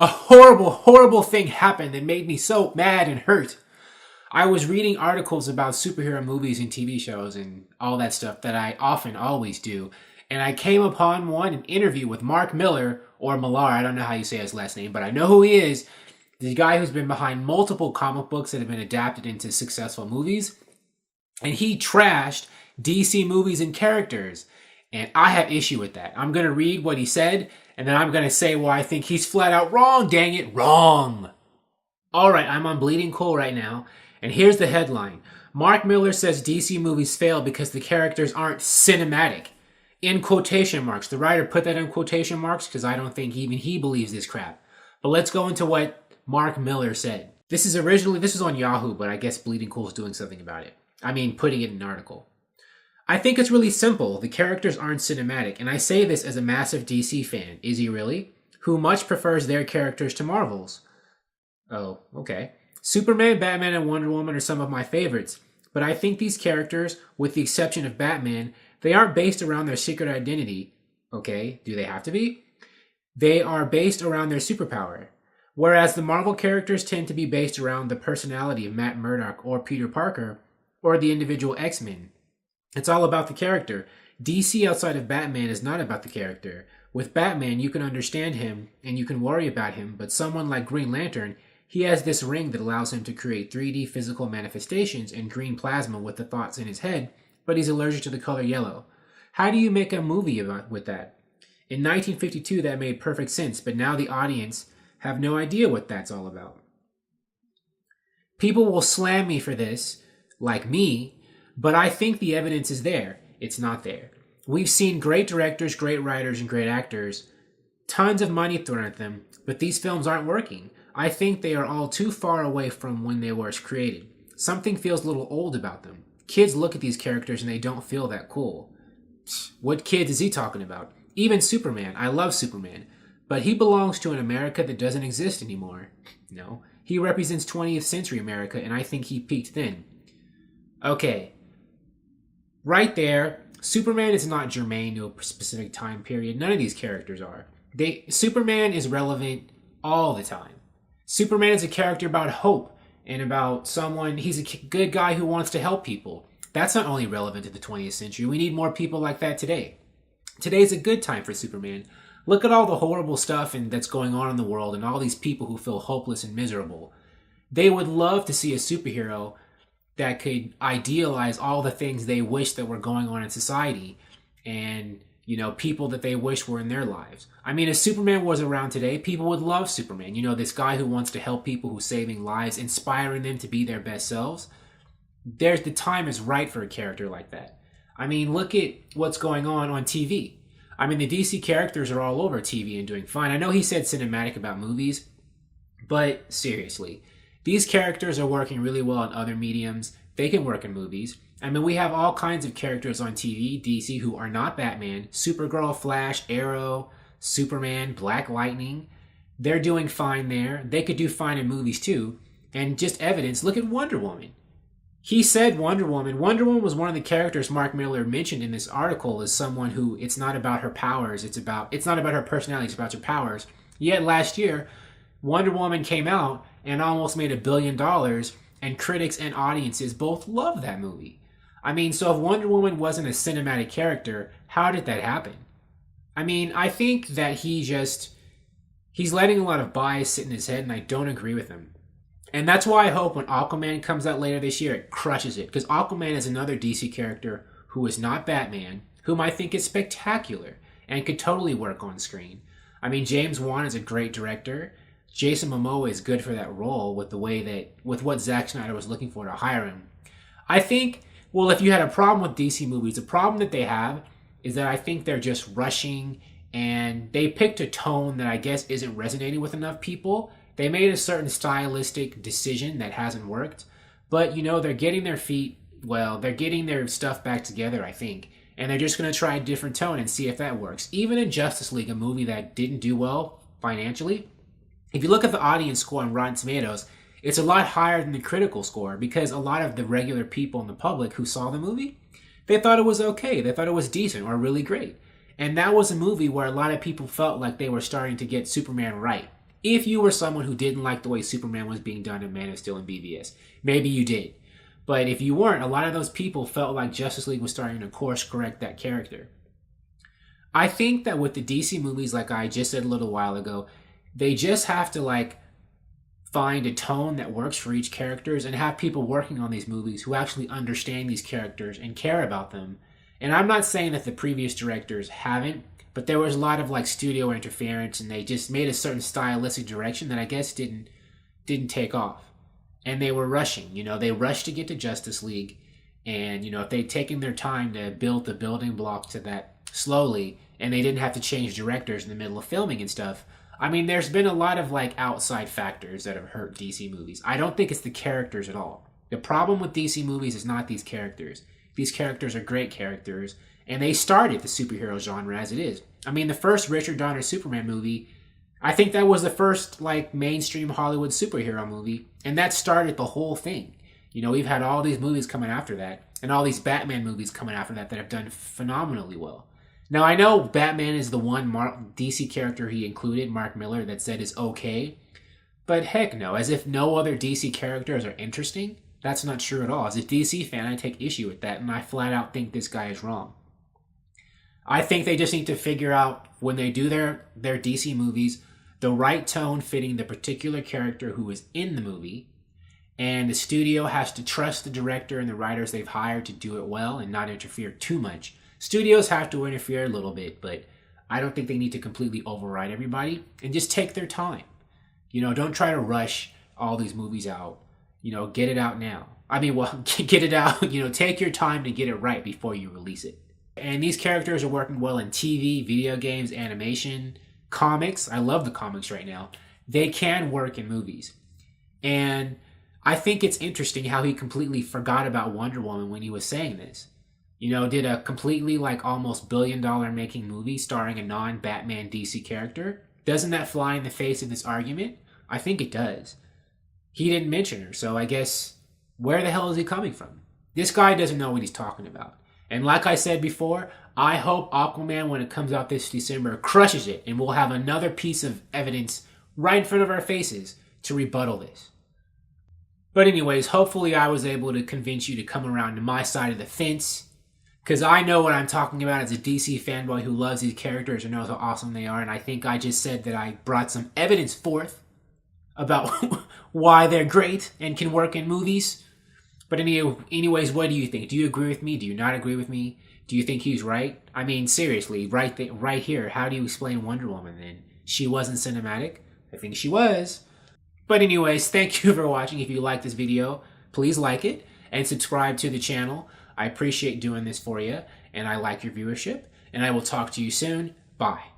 a horrible, horrible thing happened that made me so mad and hurt. I was reading articles about superhero movies and TV shows and all that stuff that I often always do. And I came upon an interview with Mark Millar, or Millar, I don't know how you say his last name, but I know who he is. The guy who's been behind multiple comic books that have been adapted into successful movies. And he trashed DC movies and characters. And I have issue with that. I'm going to read what he said, and then I'm going to say why I think he's flat out wrong, dang it, wrong. All right, I'm on Bleeding Cool right now. And here's the headline. Mark Millar says DC movies fail because the characters aren't cinematic. In quotation marks. The writer put that in quotation marks because I don't think even he believes this crap. But let's go into what Mark Millar said. This was on Yahoo, but I guess Bleeding Cool is doing something about it. I mean, putting it in an article. I think it's really simple. The characters aren't cinematic. And I say this as a massive DC fan. Is he really? Who much prefers their characters to Marvel's. Oh, okay. Superman, Batman, and Wonder Woman are some of my favorites, but I think these characters, with the exception of Batman, they aren't based around their secret identity. Okay, do they have to be? They are based around their superpower. Whereas the Marvel characters tend to be based around the personality of Matt Murdock or Peter Parker or the individual X-Men. It's all about the character. DC outside of Batman is not about the character. With Batman, you can understand him and you can worry about him, but someone like Green Lantern, he has this ring that allows him to create 3D physical manifestations and green plasma with the thoughts in his head, but he's allergic to the color yellow. How do you make a movie with that? In 1952, that made perfect sense, but now the audience have no idea what that's all about. People will slam me for this, like me, but I think the evidence is there. It's not there. We've seen great directors, great writers, and great actors, tons of money thrown at them, but these films aren't working. I think they are all too far away from when they were created. Something feels a little old about them. Kids look at these characters and they don't feel that cool. What kids is he talking about? Even Superman. I love Superman. But he belongs to an America that doesn't exist anymore. No. He represents 20th century America, and I think he peaked then. Okay. Right there, Superman is not germane to a specific time period. None of these characters are. Superman is relevant all the time. Superman is a character about hope and about someone, he's a good guy who wants to help people. That's not only relevant to the 20th century. We need more people like that today. Today's a good time for Superman. Look at all the horrible stuff that's going on in the world and all these people who feel hopeless and miserable. They would love to see a superhero that could idealize all the things they wish that were going on in society and, people that they wish were in their lives. I mean, if Superman was around today, people would love Superman. This guy who wants to help people, who's saving lives, inspiring them to be their best selves. The time is right for a character like that. I mean, look at what's going on TV. I mean, the DC characters are all over TV and doing fine. I know he said cinematic about movies, but seriously, these characters are working really well in other mediums. They can work in movies. I mean, we have all kinds of characters on TV, DC, who are not Batman. Supergirl, Flash, Arrow, Superman, Black Lightning. They're doing fine there. They could do fine in movies too. And just evidence, look at Wonder Woman. He said Wonder Woman. Wonder Woman was one of the characters Mark Millar mentioned in this article as someone who, it's not about her powers. It's not about her personality. It's about her powers. Yet last year, Wonder Woman came out and almost made $1 billion, and critics and audiences both love that movie. I mean, so if Wonder Woman wasn't a cinematic character, how did that happen? I mean, I think that he's letting a lot of bias sit in his head, and I don't agree with him. And that's why I hope when Aquaman comes out later this year, it crushes it. Because Aquaman is another DC character who is not Batman, whom I think is spectacular and could totally work on screen. I mean, James Wan is a great director. Jason Momoa is good for that role with what Zack Snyder was looking for to hire him. I think, well, if you had a problem with DC movies, the problem that they have is that I think they're just rushing and they picked a tone that I guess isn't resonating with enough people. They made a certain stylistic decision that hasn't worked, but they're getting they're getting their stuff back together, I think, and they're just going to try a different tone and see if that works. Even in Justice League, a movie that didn't do well financially, if you look at the audience score on Rotten Tomatoes, it's a lot higher than the critical score because a lot of the regular people in the public who saw the movie, they thought it was okay. They thought it was decent or really great. And that was a movie where a lot of people felt like they were starting to get Superman right. If you were someone who didn't like the way Superman was being done in Man of Steel and BVS, maybe you did. But if you weren't, a lot of those people felt like Justice League was starting to course correct that character. I think that with the DC movies, like I just said a little while ago, they just have to like find a tone that works for each characters and have people working on these movies who actually understand these characters and care about them. And I'm not saying that the previous directors haven't, but there was a lot of like studio interference and they just made a certain stylistic direction that I guess didn't take off. And they were rushing, they rushed to get to Justice League. And, if they'd taken their time to build the building blocks to that slowly and they didn't have to change directors in the middle of filming and stuff, I mean, there's been a lot of like outside factors that have hurt DC movies. I don't think it's the characters at all. The problem with DC movies is not these characters. These characters are great characters, and they started the superhero genre as it is. I mean, the first Richard Donner Superman movie, I think that was the first like mainstream Hollywood superhero movie, and that started the whole thing. We've had all these movies coming after that, and all these Batman movies coming after that have done phenomenally well. Now, I know Batman is the one DC character he included, Mark Millar, that said is okay, but heck no, as if no other DC characters are interesting. That's not true at all. As a DC fan, I take issue with that, and I flat out think this guy is wrong. I think they just need to figure out, when they do their DC movies, the right tone fitting the particular character who is in the movie, and the studio has to trust the director and the writers they've hired to do it well and not interfere too much. Studios have to interfere a little bit, but I don't think they need to completely override everybody, and just take their time. Don't try to rush all these movies out. Get it out now. Get it out. Take your time to get it right before you release it. And these characters are working well in TV, video games, animation, comics. I love the comics right now. They can work in movies. And I think it's interesting how he completely forgot about Wonder Woman when he was saying this. Did a completely like almost $1 billion making movie starring a non-Batman DC character. Doesn't that fly in the face of this argument? I think it does. He didn't mention her, so I guess where the hell is he coming from? This guy doesn't know what he's talking about. And like I said before, I hope Aquaman, when it comes out this December, crushes it, and we'll have another piece of evidence right in front of our faces to rebuttal this. But anyways, hopefully I was able to convince you to come around to my side of the fence, because I know what I'm talking about as a DC fanboy who loves these characters and knows how awesome they are, and I think I just said that I brought some evidence forth about why they're great and can work in movies. But anyways, what do you think? Do you agree with me? Do you not agree with me? Do you think he's right? I mean, seriously, right here, how do you explain Wonder Woman then? She wasn't cinematic? I think she was. But anyways, thank you for watching. If you like this video, please like it and subscribe to the channel. I appreciate doing this for you, and I like your viewership. And I will talk to you soon. Bye.